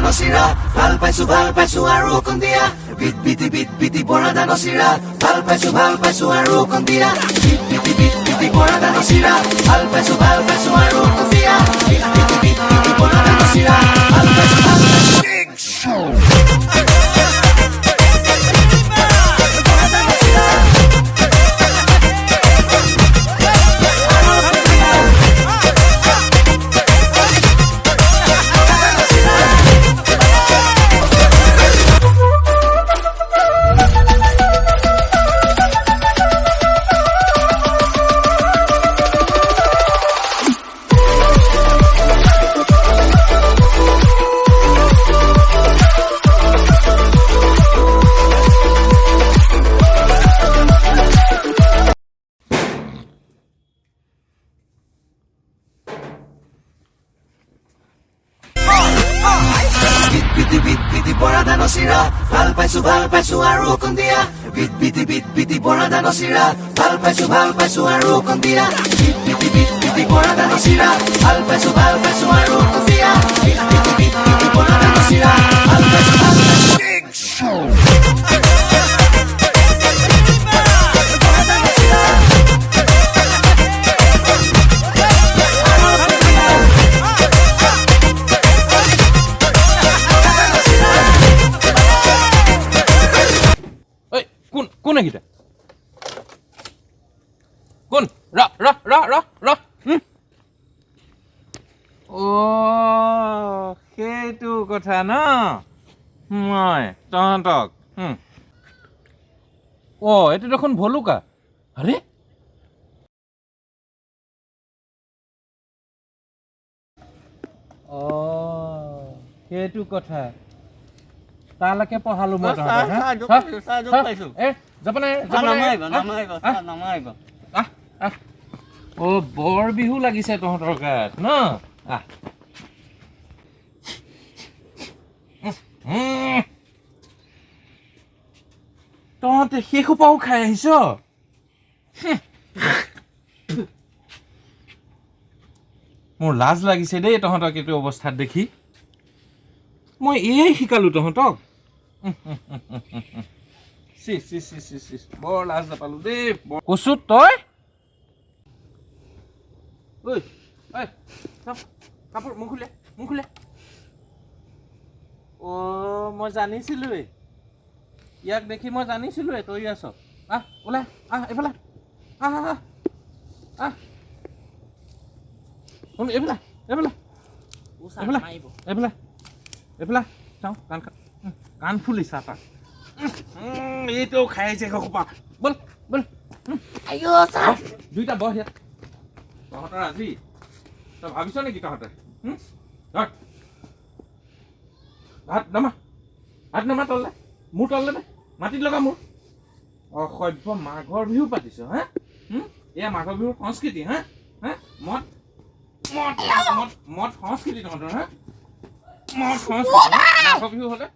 নচিৰা ভাল পাইছো আৰু অকণ দিয়া বিট বিটি বৰাদা নচিৰা ভাল পাইছো আৰু অকণ দিয়া বিট বিটি বৰাদা নচিৰা ভাল পাইছো আৰু অকণ দিয়া বিট বিটি বৰাদা নচিৰা ভাল পাইছো বিট বৰাদা নচিৰা ভাল পাইছো আৰু অকণ দিয়া বিট বিটি বৰাদা নচিৰা ভাল পাইছো আৰু অকণ দিয়া বিট বিটি বৰাদা নচিৰা ভাল পাইছো আৰু অকণ দিয়া বিট বিটি বৰাদা নচিৰা ভাল পাইছো কোন এইকেইটা কোন ৰ সেইটো কথা ন মই তহঁতক এইটো দেখোন ভলুকা আৰে সেইটো কথা তালৈকে পঢ়ালো মই বৰ বিহু লাগিছে তহঁতৰ গাত ন তহঁতে সেই সোপাও খাই আহিছ মোৰ লাজ লাগিছে দেই তহঁতক এইটো অৱস্থাত দেখি মই এই শিকালো তহঁতক বৰ লাজ নাপালো দেই কচু তই কাপোৰ মোক খোলে মই জানিছিলোৱে ইয়াক দেখি মই জানিছিলোৱে তই আছ ওলাই এইফালে এইফালে চাওঁ কাণ ফুলিছা তাক এইটো খাই আহিছে সোপা বল দুইটা বহ ইয়াত তহঁতৰ আজি তই ভাবিছ নেকি তহঁতে হাত নমা তললে মোৰ তললে নে মাটিত লগা মোৰ অসভ্য মাঘৰ বিহু পাতিছ এয়া মাঘৰ বিহুৰ সংস্কৃতি মদ সংস্কৃতি তহঁতৰ মদ সংস্কৃতি মাঘৰ বিহু হলে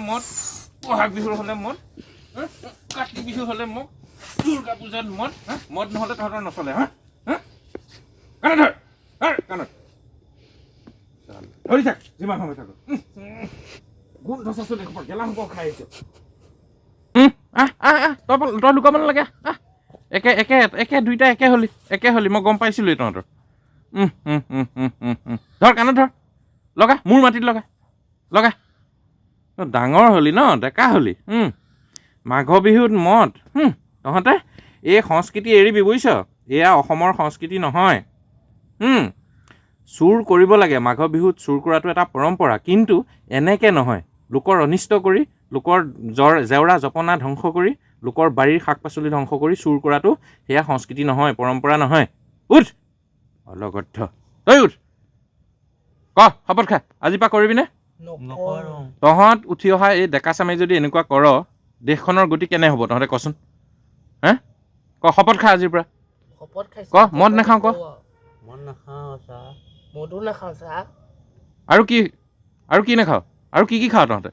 মদ বহাগ বিহুৰ হলে মদ কাতি বিহু হলে মদ দুৰ্গা পূজাত মদ নহলে তহঁতৰ নচলে কাণত ধৰি থাক যিমান সময় থাকো গোন্ধ চচলি গেলা সোপা খাই আহিছ তই লুকাব নালাগে একে দুইটা একে হলি মই গম পাইছিলোৱে তহঁতৰ ধৰ কাণত ধৰ লগা মোৰ মাটিত লগা ডাঙৰ হলি ন ডেকা হলি মাঘৰ বিহুত মদ তহঁতে এই সংস্কৃতি এৰিবি বুজিছ এয়া অসমৰ সংস্কৃতি নহয় চুৰ কৰিব লাগে মাঘৰ বিহুত চুৰ কৰাটো এটা পৰম্পৰা কিন্তু এনেকে নহয় লোকৰ অনিষ্ট কৰি লোকৰ জেওৰা জপনা ধ্বংস কৰি লোকৰ বাৰীৰ শাক পাচলি ধ্বংস কৰি চুৰ কৰাটো সেয়া সংস্কৃতি নহয় পৰম্পৰা নহয় উঠ অলগদ্ধ তই উঠ শপত খা আজিৰ পৰা কৰিবিনে তহঁত উঠি অহা এই ডেকা চামে যদি এনেকুৱা কৰ দেশখনৰ গতি কেনে হ'ব তহঁতে কচোন শপত খা আজিৰ পৰা মদ নাখাওঁ আৰু কি নাখাওঁ আৰু কি খাওঁ তহঁতে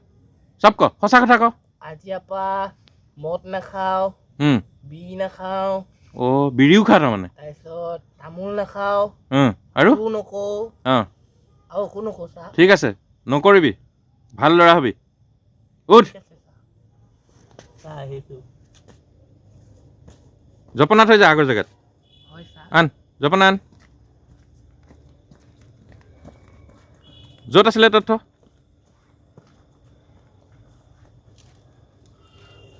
চব সঁচা কথা আজিৰ পৰা মদ নাখাওঁ বিড়ি নাখাওঁ বিড়িও খা তাৰমানে তাৰপিছত তামোল নাখাওঁ আৰু নকওঁ আৰু একো নকওঁ ঠিক আছে নকৰিবি ভাল ল'ৰা হবি উঠ ঠিক আছে ছাৰ আহিছোঁ জপনা থৈ যা আগৰ জেগাত হয় ছাৰ আন জপনা আন য'ত আছিলে তথ্য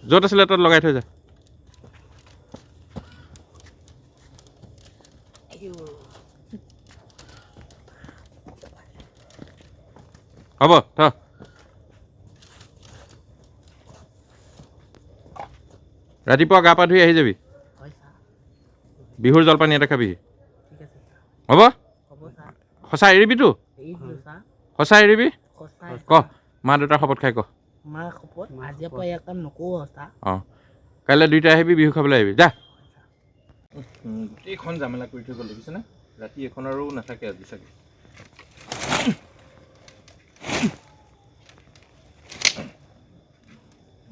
য'ত আছিলে তত লগাই থৈ যা হ'ব থ ৰাতিপুৱা গা পা ধুই আহি যাবি হয় ছাৰ বিহুৰ জলপান ইয়াতে খাবিহি ঠিক আছে ছাৰ হ'ব হ'ব ছাৰ সঁচা এৰিবিতো এৰি দিলোঁ ছাৰ সঁচা এৰিবি সঁচাই ক মা দেউতাৰ শপত খাই ক মাৰ শপত আজিৰ পৰা ইয়াৰ কাম নকৰোঁ ছাৰ অঁ কাইলৈ দুইটাই আহিবি বিহু খাবলৈ আহিবি যা গোটেইখন জামেলা কৰি থৈ গ'ল দেখিছেনে ৰাতি এখন আৰু নাথাকে আজি চাগে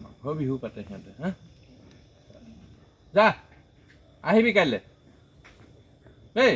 মাঘৰ বিহু পাতে সিহঁতে হা যা আহিবি কাইলৈ দেই